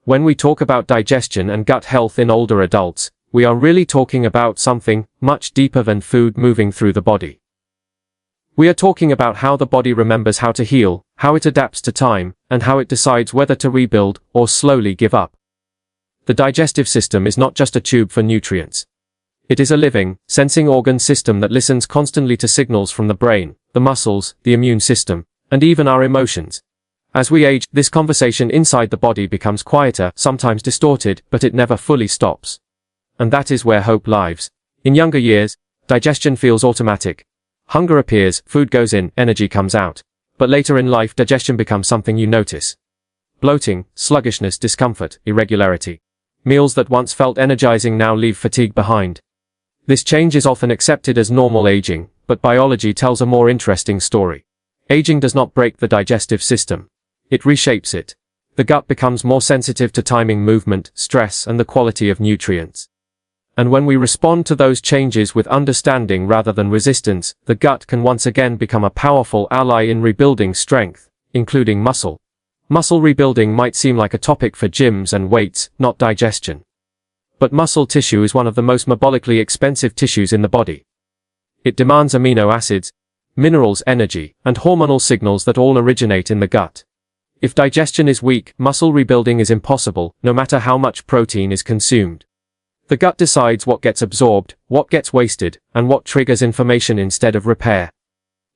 When we talk about digestion and gut health in older adults, we are really talking about something much deeper than food moving through the body. We are talking about how the body remembers how to heal, how it adapts to time, and how it decides whether to rebuild or slowly give up. The digestive system is not just a tube for nutrients. It is a living, sensing organ system that listens constantly to signals from the brain, the muscles, the immune system, and even our emotions. As we age, this conversation inside the body becomes quieter, sometimes distorted, but it never fully stops. And that is where hope lies. In younger years, digestion feels automatic. Hunger appears, food goes in, energy comes out. But later in life, digestion becomes something you notice. Bloating, sluggishness, discomfort, irregularity. Meals that once felt energizing now leave fatigue behind. This change is often accepted as normal aging, but biology tells a more interesting story. Aging does not break the digestive system. It reshapes it. The gut becomes more sensitive to timing, movement, stress, and the quality of nutrients. And when we respond to those changes with understanding rather than resistance, the gut can once again become a powerful ally in rebuilding strength, including muscle. Muscle rebuilding might seem like a topic for gyms and weights, not digestion. But muscle tissue is one of the most metabolically expensive tissues in the body. It demands amino acids, minerals, energy, and hormonal signals that all originate in the gut. If digestion is weak, muscle rebuilding is impossible, no matter how much protein is consumed. The gut decides what gets absorbed, what gets wasted, and what triggers inflammation instead of repair.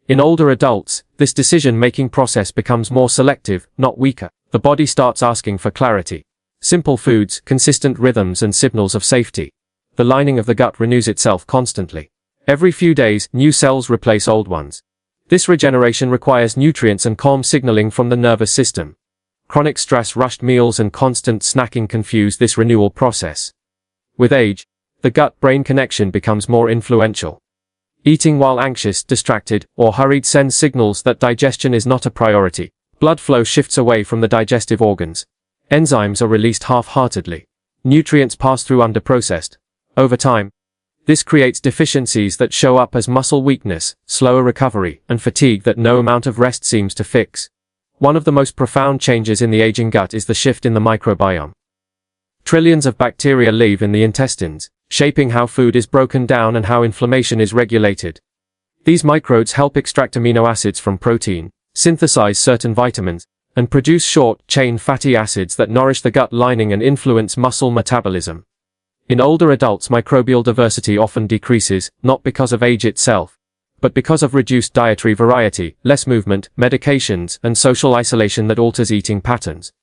In older adults, this decision-making process becomes more selective, not weaker. The body starts asking for clarity. Simple foods, consistent rhythms, and signals of safety. The lining of the gut renews itself constantly. Every few days, new cells replace old ones. This regeneration requires nutrients and calm signaling from the nervous system. Chronic stress, rushed meals, and constant snacking confuse this renewal process. With age, the gut-brain connection becomes more influential. Eating while anxious, distracted, or hurried sends signals that digestion is not a priority. Blood flow shifts away from the digestive organs. Enzymes are released half-heartedly. Nutrients pass through underprocessed. Over time, this creates deficiencies that show up as muscle weakness, slower recovery, and fatigue that no amount of rest seems to fix. One of the most profound changes in the aging gut is the shift in the microbiome. Trillions of bacteria live in the intestines, shaping how food is broken down and how inflammation is regulated. These microbes help extract amino acids from protein, synthesize certain vitamins, and produce short-chain fatty acids that nourish the gut lining and influence muscle metabolism. In older adults, microbial diversity often decreases, not because of age itself, but because of reduced dietary variety, less movement, medications, and social isolation that alters eating patterns.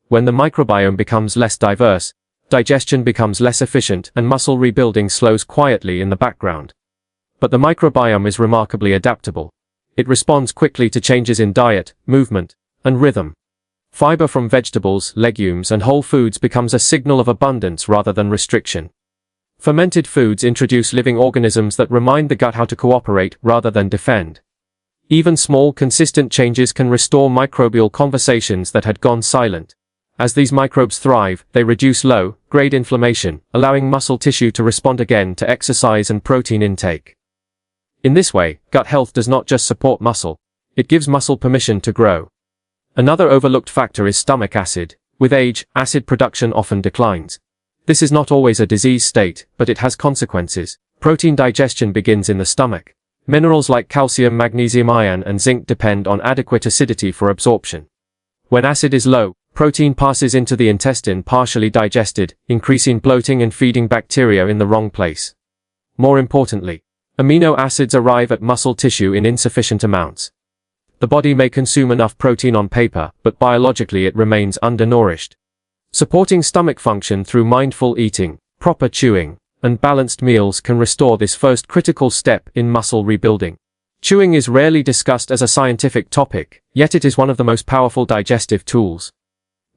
When the microbiome becomes less diverse, digestion becomes less efficient and muscle rebuilding slows quietly in the background. But the microbiome is remarkably adaptable. It responds quickly to changes in diet, movement, and rhythm. Fiber from vegetables, legumes, and whole foods becomes a signal of abundance rather than restriction. Fermented foods introduce living organisms that remind the gut how to cooperate rather than defend. Even small, consistent changes can restore microbial conversations that had gone silent. As these microbes thrive, they reduce low-grade inflammation, allowing muscle tissue to respond again to exercise and protein intake. In this way, gut health does not just support muscle, it gives muscle permission to grow. Another overlooked factor is stomach acid. With age, acid production often declines. This is not always a disease state, but it has consequences. Protein digestion begins in the stomach. Minerals like calcium, magnesium, iron, and zinc depend on adequate acidity for absorption. When acid is low, protein passes into the intestine partially digested, increasing bloating and feeding bacteria in the wrong place. More importantly, amino acids arrive at muscle tissue in insufficient amounts. The body may consume enough protein on paper, but biologically it remains undernourished. Supporting stomach function through mindful eating, proper chewing, and balanced meals can restore this first critical step in muscle rebuilding. Chewing is rarely discussed as a scientific topic, yet it is one of the most powerful digestive tools.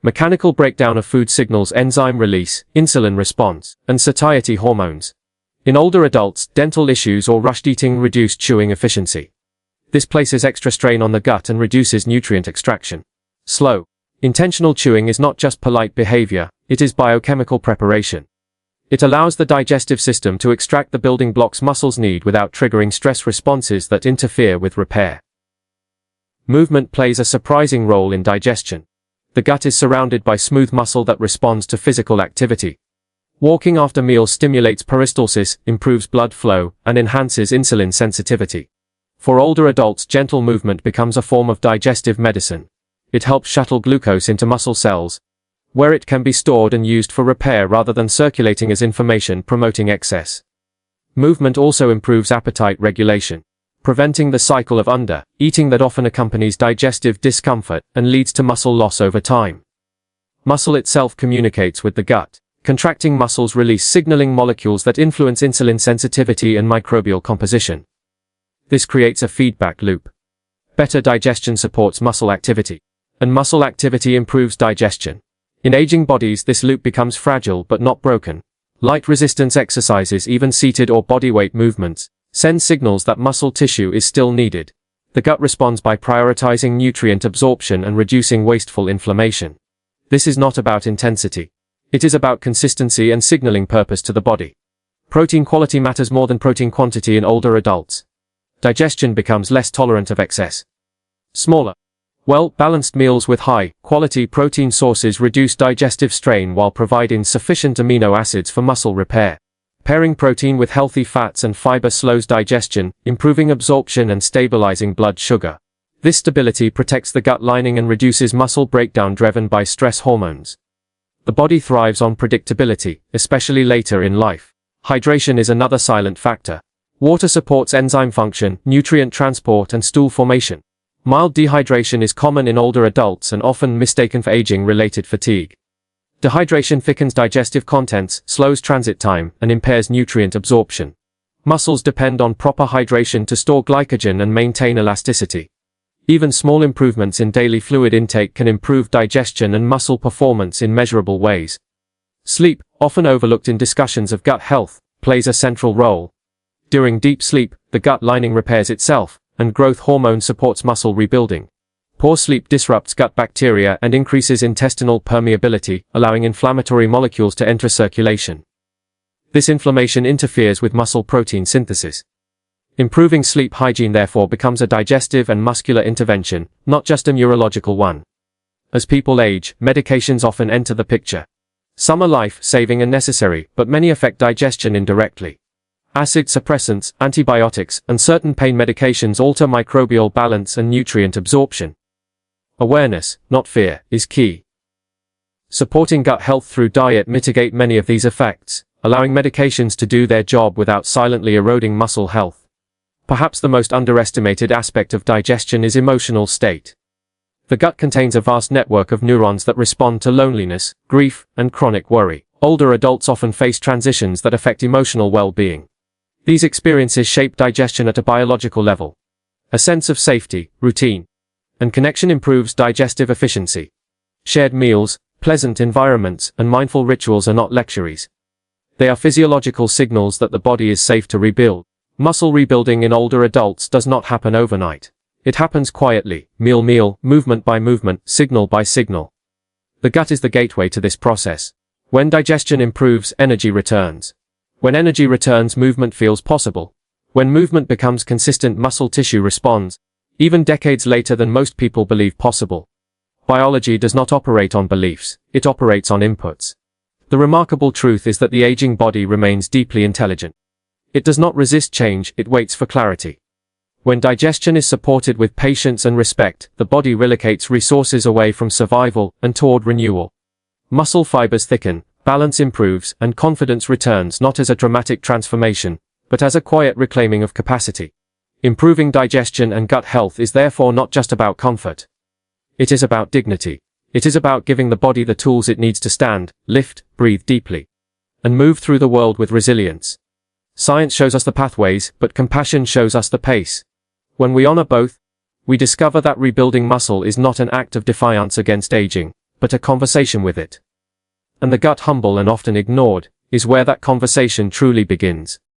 Mechanical breakdown of food signals enzyme release, insulin response, and satiety hormones. In older adults, dental issues or rushed eating reduce chewing efficiency. This places extra strain on the gut and reduces nutrient extraction. Slow, intentional chewing is not just polite behavior, it is biochemical preparation. It allows the digestive system to extract the building blocks muscles need without triggering stress responses that interfere with repair. Movement plays a surprising role in digestion. The gut is surrounded by smooth muscle that responds to physical activity. Walking after meals stimulates peristalsis, improves blood flow, and enhances insulin sensitivity. For older adults, gentle movement becomes a form of digestive medicine. It helps shuttle glucose into muscle cells, where it can be stored and used for repair rather than circulating as information, promoting excess. Movement also improves appetite regulation, preventing the cycle of under-eating that often accompanies digestive discomfort and leads to muscle loss over time. Muscle itself communicates with the gut. Contracting muscles release signaling molecules that influence insulin sensitivity and microbial composition. This creates a feedback loop. Better digestion supports muscle activity, and muscle activity improves digestion. In aging bodies, this loop becomes fragile but not broken. Light resistance exercises, even seated or bodyweight movements, send signals that muscle tissue is still needed. The gut responds by prioritizing nutrient absorption and reducing wasteful inflammation. This is not about intensity. It is about consistency and signaling purpose to the body. Protein quality matters more than protein quantity in older adults. Digestion becomes less tolerant of excess. Smaller, well-balanced meals with high-quality protein sources reduce digestive strain while providing sufficient amino acids for muscle repair. Pairing protein with healthy fats and fiber slows digestion, improving absorption and stabilizing blood sugar. This stability protects the gut lining and reduces muscle breakdown driven by stress hormones. The body thrives on predictability, especially later in life. Hydration is another silent factor. Water supports enzyme function, nutrient transport, and stool formation. Mild dehydration is common in older adults and often mistaken for aging-related fatigue. Dehydration thickens digestive contents, slows transit time, and impairs nutrient absorption. Muscles depend on proper hydration to store glycogen and maintain elasticity. Even small improvements in daily fluid intake can improve digestion and muscle performance in measurable ways. Sleep, often overlooked in discussions of gut health, plays a central role. During deep sleep, the gut lining repairs itself, and growth hormone supports muscle rebuilding. Poor sleep disrupts gut bacteria and increases intestinal permeability, allowing inflammatory molecules to enter circulation. This inflammation interferes with muscle protein synthesis. Improving sleep hygiene therefore becomes a digestive and muscular intervention, not just a neurological one. As people age, medications often enter the picture. Some are life-saving and necessary, but many affect digestion indirectly. Acid suppressants, antibiotics, and certain pain medications alter microbial balance and nutrient absorption. Awareness, not fear, is key. Supporting gut health through diet mitigate many of these effects, allowing medications to do their job without silently eroding muscle health. Perhaps the most underestimated aspect of digestion is emotional state. The gut contains a vast network of neurons that respond to loneliness, grief, and chronic worry. Older adults often face transitions that affect emotional well-being. These experiences shape digestion at a biological level. A sense of safety, routine, and connection improves digestive efficiency. Shared meals, pleasant environments, and mindful rituals are not luxuries. They are physiological signals that the body is safe to rebuild. Muscle rebuilding in older adults does not happen overnight. It happens quietly, meal, movement by movement, signal by signal. The gut is the gateway to this process. When digestion improves, energy returns. When energy returns, movement feels possible. When movement becomes consistent, muscle tissue responds, even decades later than most people believe possible. Biology does not operate on beliefs, it operates on inputs. The remarkable truth is that the aging body remains deeply intelligent. It does not resist change, it waits for clarity. When digestion is supported with patience and respect, the body relocates resources away from survival and toward renewal. Muscle fibers thicken, balance improves, and confidence returns not as a dramatic transformation, but as a quiet reclaiming of capacity. Improving digestion and gut health is therefore not just about comfort. It is about dignity. It is about giving the body the tools it needs to stand, lift, breathe deeply, and move through the world with resilience. Science shows us the pathways, but compassion shows us the pace. When we honor both, we discover that rebuilding muscle is not an act of defiance against aging, but a conversation with it. And the gut, humble and often ignored, is where that conversation truly begins.